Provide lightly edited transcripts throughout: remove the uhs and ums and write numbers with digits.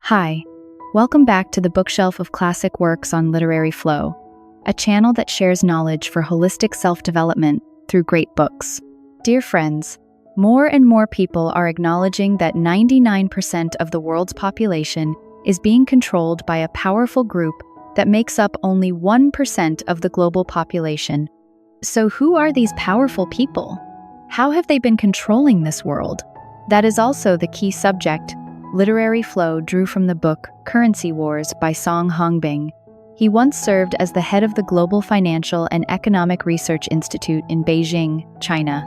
Hi, welcome back to the bookshelf of classic works on literary flow, a channel that shares knowledge for holistic self-development through great books. Dear friends, more and more people are acknowledging that 99% of the world's population is being controlled by a powerful group that makes up only 1% of the global population. So who are these powerful people? How have they been controlling this world? That is also the key subject Literary Flow drew from the book Currency Wars by Song Hongbing. He once served as the head of the Global Financial and Economic Research Institute in Beijing, China.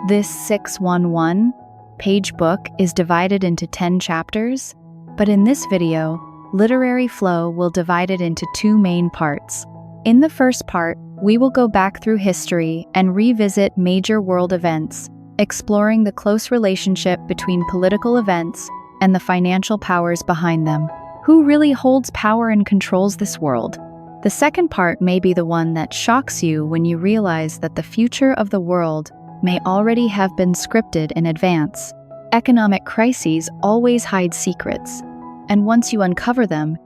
This 611-page book is divided into 10 chapters, but in this video, Literary Flow will divide it into two main parts. In the first part, we will go back through history and revisit major world events, exploring the close relationship between political events and the financial powers behind them. Who really holds power and controls this world? The second part may be the one that shocks you when you realize that the future of the world may already have been scripted in advance. Economic crises always hide secrets, and once you uncover them,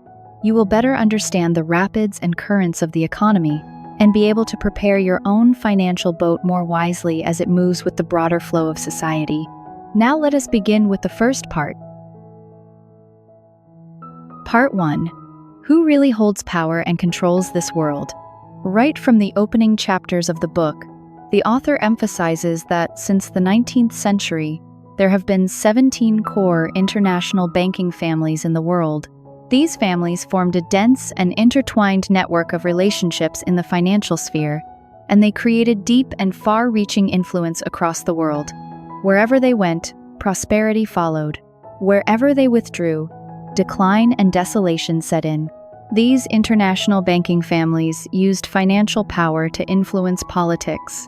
you will better understand the rapids and currents of the economy and be able to prepare your own financial boat more wisely as it moves with the broader flow of society. Now let us begin with the first part. Part 1. Who really holds power and controls this world? Right from the opening chapters of the book, the author emphasizes that since the 19th century, there have been 17 core international banking families in the world. These families formed a dense and intertwined network of relationships in the financial sphere, and they created deep and far-reaching influence across the world. Wherever they went, prosperity followed. Wherever they withdrew, decline and desolation set in. These international banking families used financial power to influence politics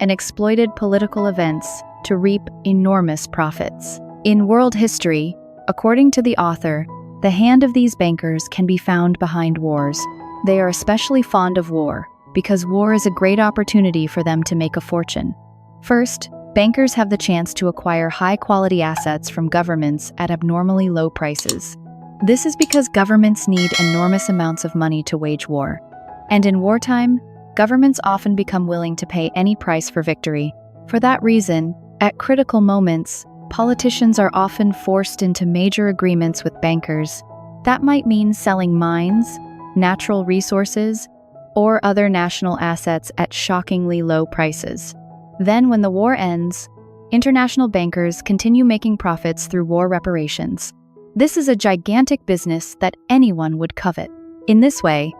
and exploited political events to reap enormous profits. In world history, according to the author, the hand of these bankers can be found behind wars. They are especially fond of war because war is a great opportunity for them to make a fortune. First, bankers have the chance to acquire high-quality assets from governments at abnormally low prices. This is because governments need enormous amounts of money to wage war. And in wartime, governments often become willing to pay any price for victory. For that reason, at critical moments, politicians are often forced into major agreements with bankers. That might mean selling mines, natural resources, or other national assets at shockingly low prices. Then, when the war ends, international bankers continue making profits through war reparations. This is a gigantic business that anyone would covet. In this way,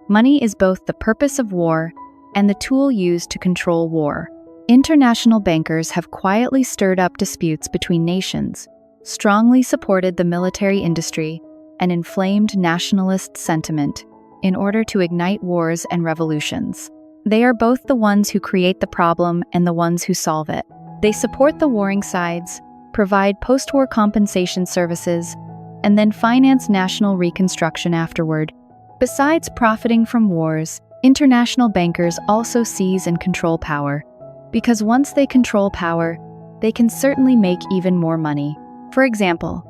money is both the purpose of war and the tool used to control war. International bankers have quietly stirred up disputes between nations, strongly supported the military industry, and inflamed nationalist sentiment in order to ignite wars and revolutions. They are both the ones who create the problem and the ones who solve it. They support the warring sides, provide post-war compensation services, and then finance national reconstruction afterward. Besides profiting from wars, international bankers also seize and control power. Because once they control power, they can certainly make even more money. For example,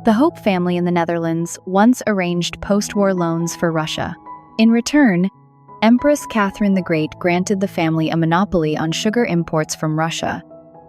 the Hope family in the Netherlands once arranged post-war loans for Russia. In return, Empress Catherine the Great granted the family a monopoly on sugar imports from Russia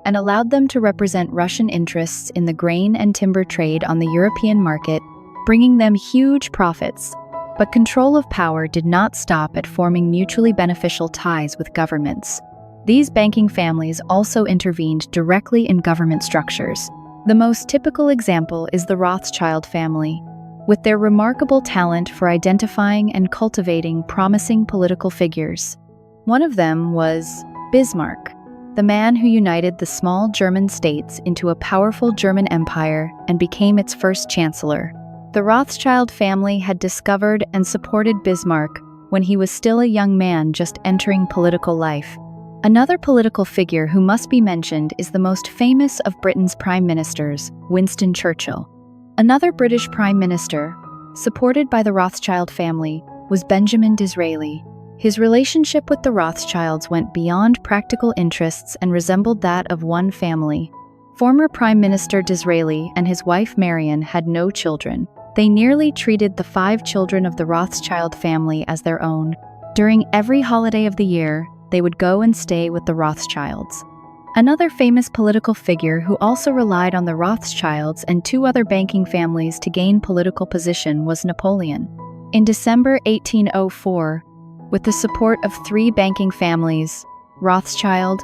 and allowed them to represent Russian interests in the grain and timber trade on the European market, bringing them huge profits. But control of power did not stop at forming mutually beneficial ties with governments. These banking families also intervened directly in government structures. The most typical example is the Rothschild family, with their remarkable talent for identifying and cultivating promising political figures. One of them was Bismarck, the man who united the small German states into a powerful German empire and became its first chancellor. The Rothschild family had discovered and supported Bismarck when he was still a young man just entering political life. Another political figure who must be mentioned is the most famous of Britain's prime ministers, Winston Churchill. Another British prime minister, supported by the Rothschild family, was Benjamin Disraeli. His relationship with the Rothschilds went beyond practical interests and resembled that of one family. Former Prime Minister Disraeli and his wife Marion had no children, They nearly treated the 5 children of the Rothschild family as their own. During every holiday of the year, they would go and stay with the Rothschilds. Another famous political figure who also relied on the Rothschilds and 2 other banking families to gain political position was Napoleon. In December 1804, with the support of 3 banking families, Rothschild,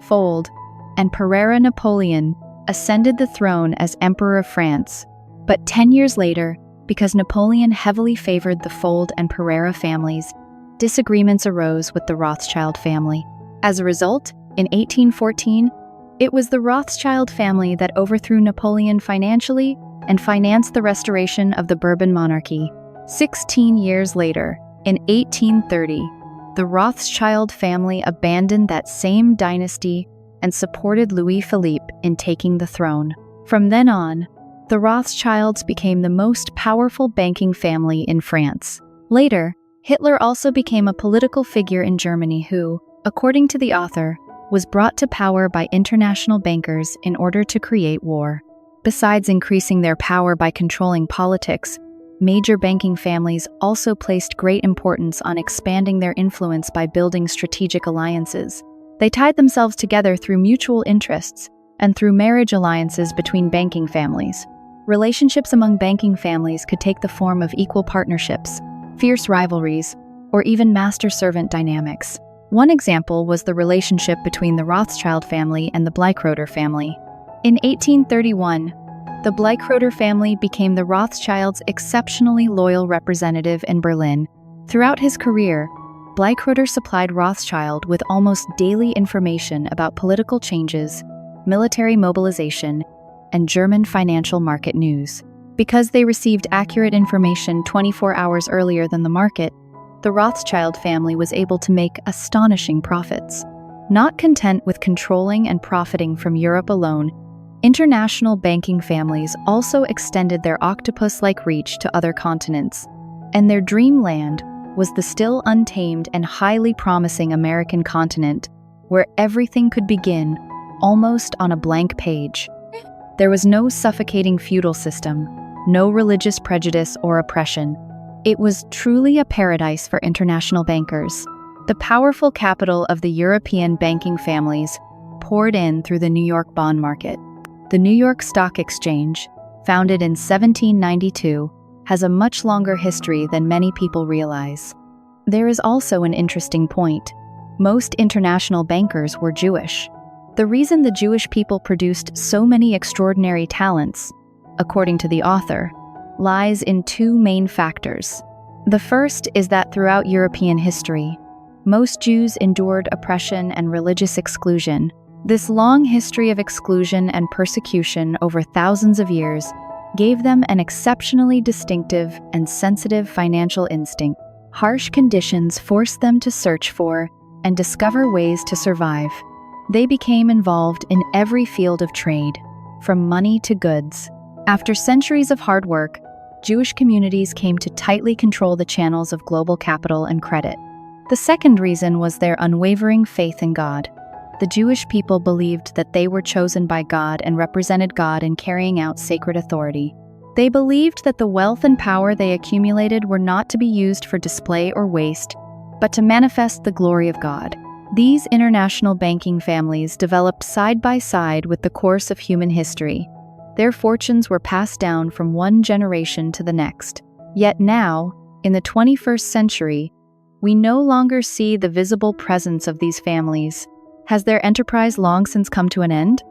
Fold, and Pereira, Napoleon ascended the throne as Emperor of France. But 10 years later, because Napoleon heavily favored the Fold and Pereira families, disagreements arose with the Rothschild family. As a result, in 1814, it was the Rothschild family that overthrew Napoleon financially and financed the restoration of the Bourbon monarchy. 16 years later, in 1830, the Rothschild family abandoned that same dynasty and supported Louis Philippe in taking the throne. From then on, the Rothschilds became the most powerful banking family in France. Later, Hitler also became a political figure in Germany who, according to the author, was brought to power by international bankers in order to create war. Besides increasing their power by controlling politics, major banking families also placed great importance on expanding their influence by building strategic alliances. They tied themselves together through mutual interests and through marriage alliances between banking families. Relationships among banking families could take the form of equal partnerships, fierce rivalries, or even master-servant dynamics. One example was the relationship between the Rothschild family and the Bleichroeder family. In 1831, the Bleichroeder family became the Rothschilds' exceptionally loyal representative in Berlin. Throughout his career, Bleichroeder supplied Rothschild with almost daily information about political changes, military mobilization, and German financial market news. Because they received accurate information 24 hours earlier than the market, the Rothschild family was able to make astonishing profits. Not content with controlling and profiting from Europe alone, international banking families also extended their octopus-like reach to other continents, and their dreamland was the still untamed and highly promising American continent, where everything could begin almost on a blank page. There was no suffocating feudal system, no religious prejudice or oppression. It was truly a paradise for international bankers. The powerful capital of the European banking families poured in through the New York bond market. The New York Stock Exchange, founded in 1792, has a much longer history than many people realize. There is also an interesting point. Most international bankers were Jewish. The reason the Jewish people produced so many extraordinary talents, according to the author, lies in 2 main factors. The first is that throughout European history, most Jews endured oppression and religious exclusion. This long history of exclusion and persecution over thousands of years gave them an exceptionally distinctive and sensitive financial instinct. Harsh conditions forced them to search for and discover ways to survive. They became involved in every field of trade, from money to goods. After centuries of hard work, Jewish communities came to tightly control the channels of global capital and credit. The second reason was their unwavering faith in God. The Jewish people believed that they were chosen by God and represented God in carrying out sacred authority. They believed that the wealth and power they accumulated were not to be used for display or waste, but to manifest the glory of God. These international banking families developed side by side with the course of human history. Their fortunes were passed down from one generation to the next. Yet now, in the 21st century, we no longer see the visible presence of these families. Has their enterprise long since come to an end?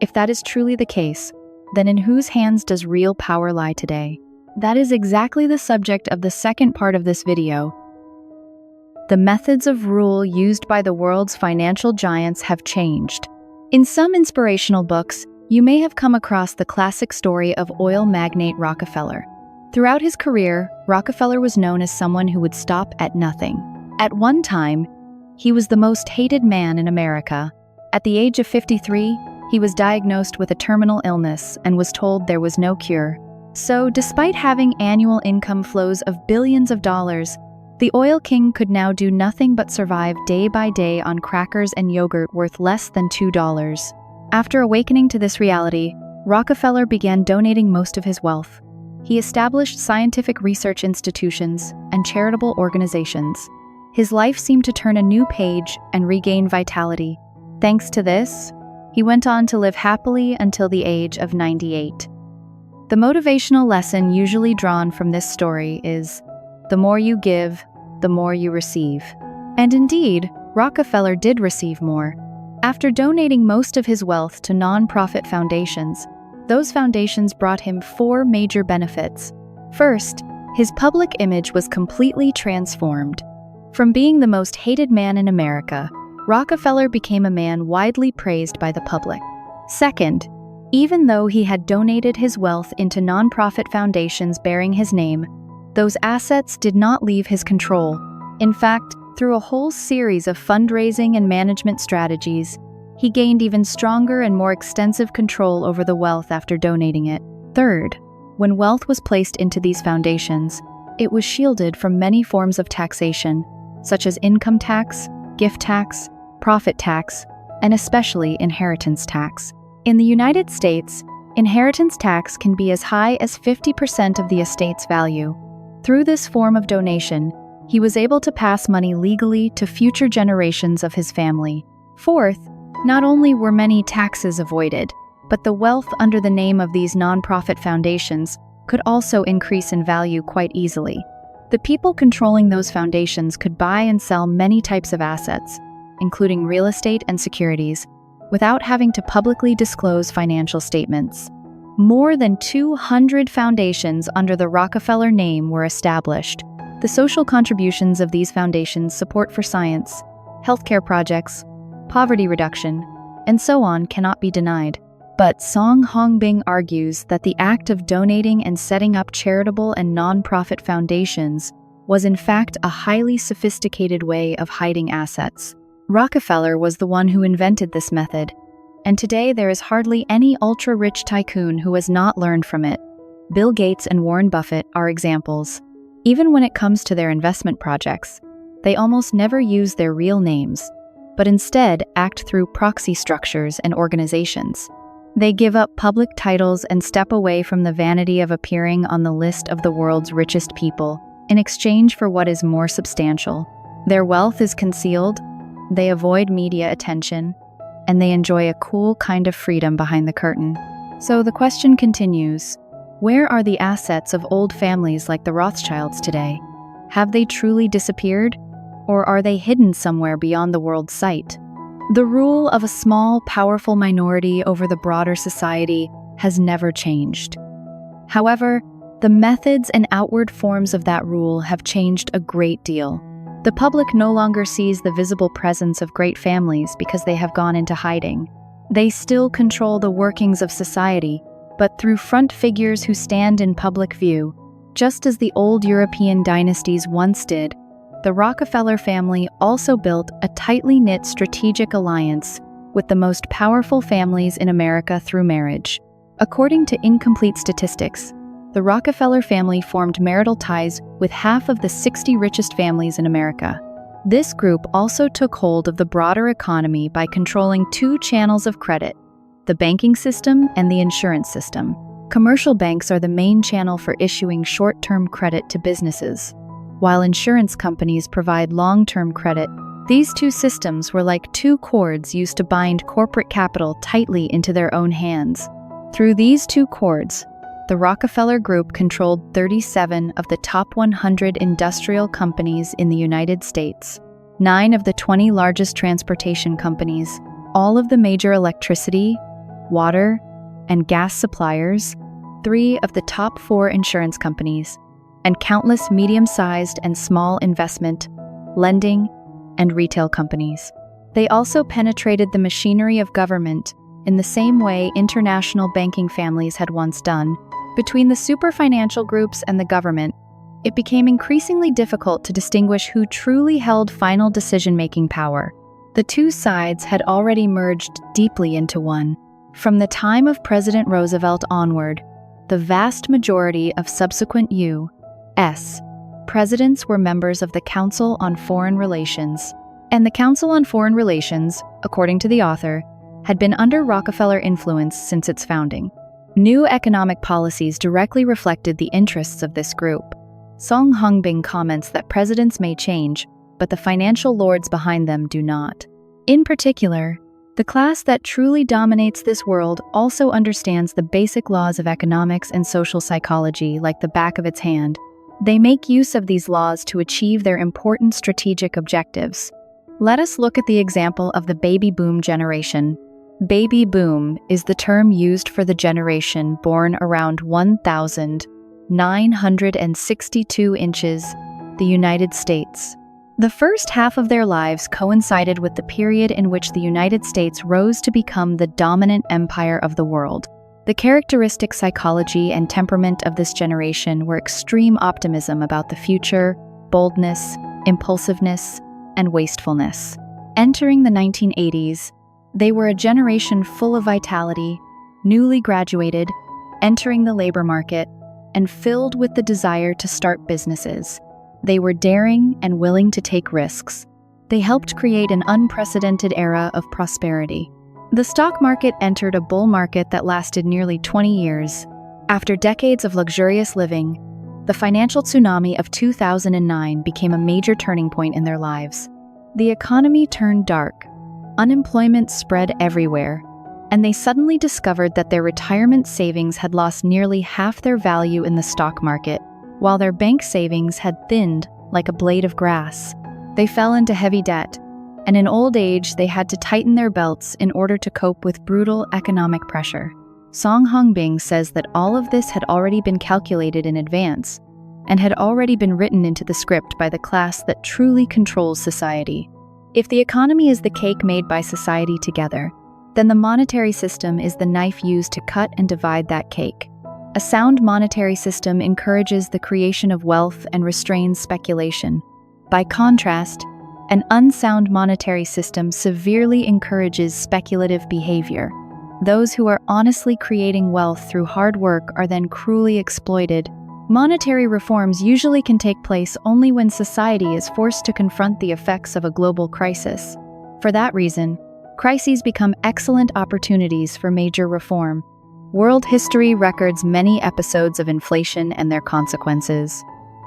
If that is truly the case, then in whose hands does real power lie today? That is exactly the subject of the second part of this video. The methods of rule used by the world's financial giants have changed. In some inspirational books, you may have come across the classic story of oil magnate Rockefeller. Throughout his career, Rockefeller was known as someone who would stop at nothing. At one time, he was the most hated man in America. At the age of 53, he was diagnosed with a terminal illness and was told there was no cure. So, despite having annual income flows of billions of dollars, the oil king could now do nothing but survive day by day on crackers and yogurt worth less than $2. After awakening to this reality, Rockefeller began donating most of his wealth. He established scientific research institutions and charitable organizations. His life seemed to turn a new page and regain vitality. Thanks to this, he went on to live happily until the age of 98. The motivational lesson usually drawn from this story is, the more you give, the more you receive. And indeed, Rockefeller did receive more. After donating most of his wealth to non-profit foundations, those foundations brought him 4 major benefits. First, his public image was completely transformed. From being the most hated man in America, Rockefeller became a man widely praised by the public. Second, even though he had donated his wealth into nonprofit foundations bearing his name, those assets did not leave his control. In fact, through a whole series of fundraising and management strategies, he gained even stronger and more extensive control over the wealth after donating it. Third, when wealth was placed into these foundations, it was shielded from many forms of taxation, such as income tax, gift tax, profit tax, and especially inheritance tax. In the United States, inheritance tax can be as high as 50% of the estate's value. Through this form of donation, he was able to pass money legally to future generations of his family. Fourth, not only were many taxes avoided, but the wealth under the name of these nonprofit foundations could also increase in value quite easily. The people controlling those foundations could buy and sell many types of assets, including real estate and securities, without having to publicly disclose financial statements. More than 200 foundations under the Rockefeller name were established. The social contributions of these foundations support for science, healthcare projects, poverty reduction, and so on cannot be denied. But Song Hongbing argues that the act of donating and setting up charitable and non-profit foundations was in fact a highly sophisticated way of hiding assets. Rockefeller was the one who invented this method, and today there is hardly any ultra-rich tycoon who has not learned from it. Bill Gates and Warren Buffett are examples. Even when it comes to their investment projects, they almost never use their real names, but instead act through proxy structures and organizations. They give up public titles and step away from the vanity of appearing on the list of the world's richest people in exchange for what is more substantial. Their wealth is concealed, they avoid media attention, and they enjoy a cool kind of freedom behind the curtain. So the question continues, where are the assets of old families like the Rothschilds today? Have they truly disappeared, or are they hidden somewhere beyond the world's sight? The rule of a small, powerful minority over the broader society has never changed. However, the methods and outward forms of that rule have changed a great deal. The public no longer sees the visible presence of great families because they have gone into hiding. They still control the workings of society, but through front figures who stand in public view, just as the old European dynasties once did. The Rockefeller family also built a tightly knit strategic alliance with the most powerful families in America through marriage. According to incomplete statistics, the Rockefeller family formed marital ties with half of the 60 richest families in America. This group also took hold of the broader economy by controlling 2 channels of credit, the banking system and the insurance system. Commercial banks are the main channel for issuing short-term credit to businesses, while insurance companies provide long-term credit. These 2 systems were like 2 cords used to bind corporate capital tightly into their own hands. Through these 2 cords, the Rockefeller Group controlled 37 of the top 100 industrial companies in the United States, 9 of the 20 largest transportation companies, all of the major electricity, water, and gas suppliers, 3 of the top 4 insurance companies, and countless medium-sized and small investment, lending, and retail companies. They also penetrated the machinery of government in the same way international banking families had once done. Between the super financial groups and the government, it became increasingly difficult to distinguish who truly held final decision-making power. The 2 sides had already merged deeply into one. From the time of President Roosevelt onward, the vast majority of subsequent U.S. presidents were members of the Council on Foreign Relations. And the Council on Foreign Relations, according to the author, had been under Rockefeller influence since its founding. New economic policies directly reflected the interests of this group. Song Hongbing comments that presidents may change, but the financial lords behind them do not. In particular, the class that truly dominates this world also understands the basic laws of economics and social psychology like the back of its hand. They make use of these laws to achieve their important strategic objectives. Let us look at the example of the baby boom generation. Baby boom is the term used for the generation born around 1962 inches, the United States. The first half of their lives coincided with the period in which the United States rose to become the dominant empire of the world. The characteristic psychology and temperament of this generation were extreme optimism about the future, boldness, impulsiveness, and wastefulness. Entering the 1980s, they were a generation full of vitality, newly graduated, entering the labor market, and filled with the desire to start businesses. They were daring and willing to take risks. They helped create an unprecedented era of prosperity. The stock market entered a bull market that lasted nearly 20 years. After decades of luxurious living, the financial tsunami of 2009 became a major turning point in their lives. The economy turned dark, unemployment spread everywhere, and they suddenly discovered that their retirement savings had lost nearly half their value in the stock market, while their bank savings had thinned like a blade of grass. They fell into heavy debt, and in old age they had to tighten their belts in order to cope with brutal economic pressure. Song Hongbing says that all of this had already been calculated in advance, and had already been written into the script by the class that truly controls society. If the economy is the cake made by society together, then the monetary system is the knife used to cut and divide that cake. A sound monetary system encourages the creation of wealth and restrains speculation. By contrast, an unsound monetary system severely encourages speculative behavior. Those who are honestly creating wealth through hard work are then cruelly exploited. Monetary reforms usually can take place only when society is forced to confront the effects of a global crisis. For that reason, crises become excellent opportunities for major reform. World history records many episodes of inflation and their consequences.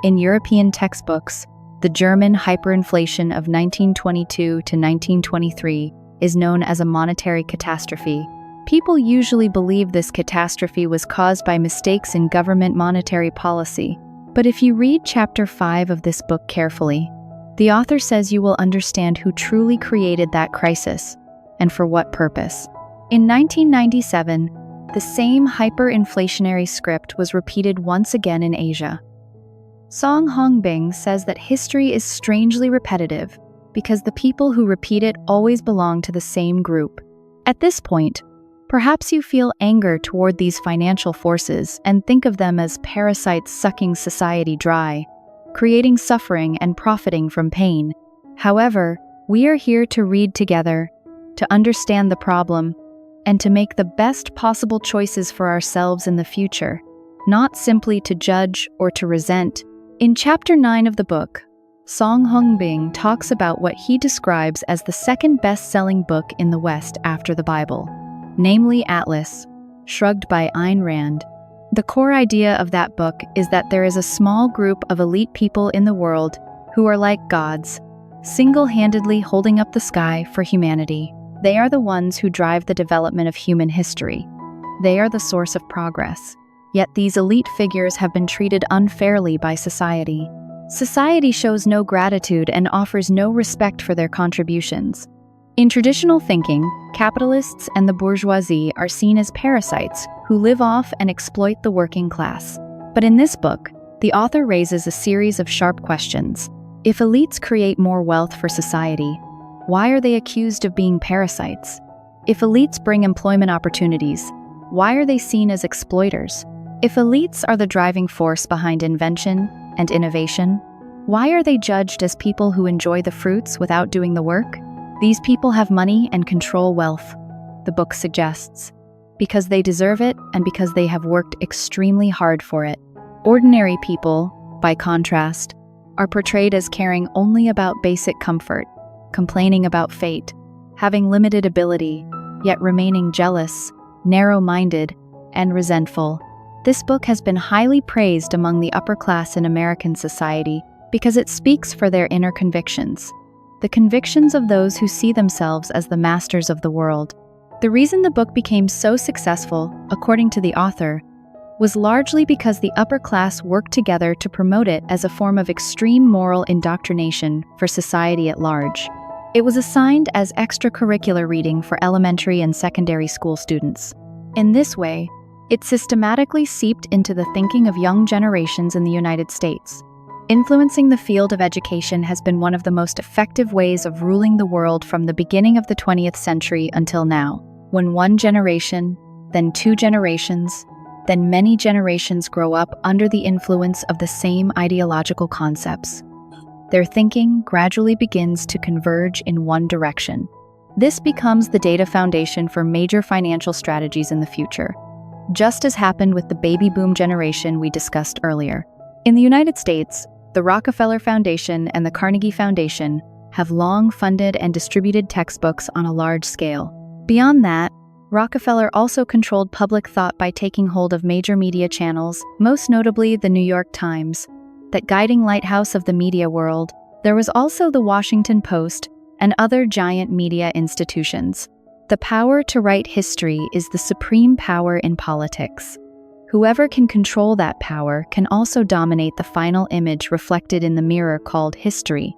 In European textbooks, the German hyperinflation of 1922 to 1923 is known as a monetary catastrophe. People usually believe this catastrophe was caused by mistakes in government monetary policy. But if you read Chapter 5 of this book carefully, the author says you will understand who truly created that crisis, and for what purpose. In 1997, the same hyperinflationary script was repeated once again in Asia. Song Hongbing says that history is strangely repetitive because the people who repeat it always belong to the same group. At this point, perhaps you feel anger toward these financial forces and think of them as parasites sucking society dry, creating suffering and profiting from pain. However, we are here to read together, to understand the problem, and to make the best possible choices for ourselves in the future, not simply to judge or to resent. In Chapter 9 of the book, Song Hongbing talks about what he describes as the second best-selling book in the West after the Bible, namely Atlas, Shrugged by Ayn Rand. The core idea of that book is that there is a small group of elite people in the world who are like gods, single-handedly holding up the sky for humanity. They are the ones who drive the development of human history. They are the source of progress. Yet these elite figures have been treated unfairly by society. Society shows no gratitude and offers no respect for their contributions. In traditional thinking, capitalists and the bourgeoisie are seen as parasites who live off and exploit the working class. But in this book, the author raises a series of sharp questions. If elites create more wealth for society, why are they accused of being parasites? If elites bring employment opportunities, why are they seen as exploiters? If elites are the driving force behind invention and innovation, why are they judged as people who enjoy the fruits without doing the work? These people have money and control wealth, the book suggests, because they deserve it and because they have worked extremely hard for it. Ordinary people, by contrast, are portrayed as caring only about basic comfort, complaining about fate, having limited ability, yet remaining jealous, narrow-minded, and resentful. This book has been highly praised among the upper class in American society because it speaks for their inner convictions, the convictions of those who see themselves as the masters of the world. The reason the book became so successful, according to the author, was largely because the upper class worked together to promote it as a form of extreme moral indoctrination for society at large. It was assigned as extracurricular reading for elementary and secondary school students. In this way, it systematically seeped into the thinking of young generations in the United States. Influencing the field of education has been one of the most effective ways of ruling the world from the beginning of the 20th century until now, when one generation, then two generations, then many generations grow up under the influence of the same ideological concepts. Their thinking gradually begins to converge in one direction. This becomes the data foundation for major financial strategies in the future, just as happened with the baby boom generation we discussed earlier. In the United States, the Rockefeller Foundation and the Carnegie Foundation have long funded and distributed textbooks on a large scale. Beyond that, Rockefeller also controlled public thought by taking hold of major media channels, most notably the New York Times, that guiding lighthouse of the media world. There was also the Washington Post and other giant media institutions. The power to write history is the supreme power in politics. Whoever can control that power can also dominate the final image reflected in the mirror called history.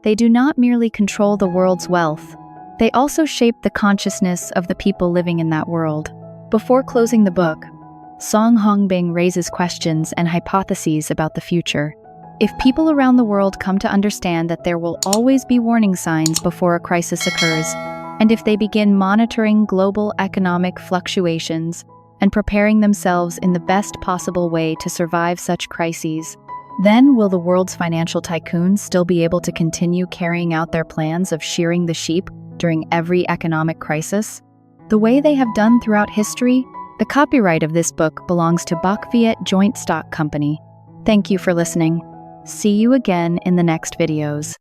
They do not merely control the world's wealth, they also shape the consciousness of the people living in that world. Before closing the book, Song Hongbing raises questions and hypotheses about the future. If people around the world come to understand that there will always be warning signs before a crisis occurs, and if they begin monitoring global economic fluctuations and preparing themselves in the best possible way to survive such crises, then will the world's financial tycoons still be able to continue carrying out their plans of shearing the sheep during every economic crisis? The way they have done throughout history? The copyright of this book belongs to Bachviet Joint Stock Company. Thank you for listening. See you again in the next videos.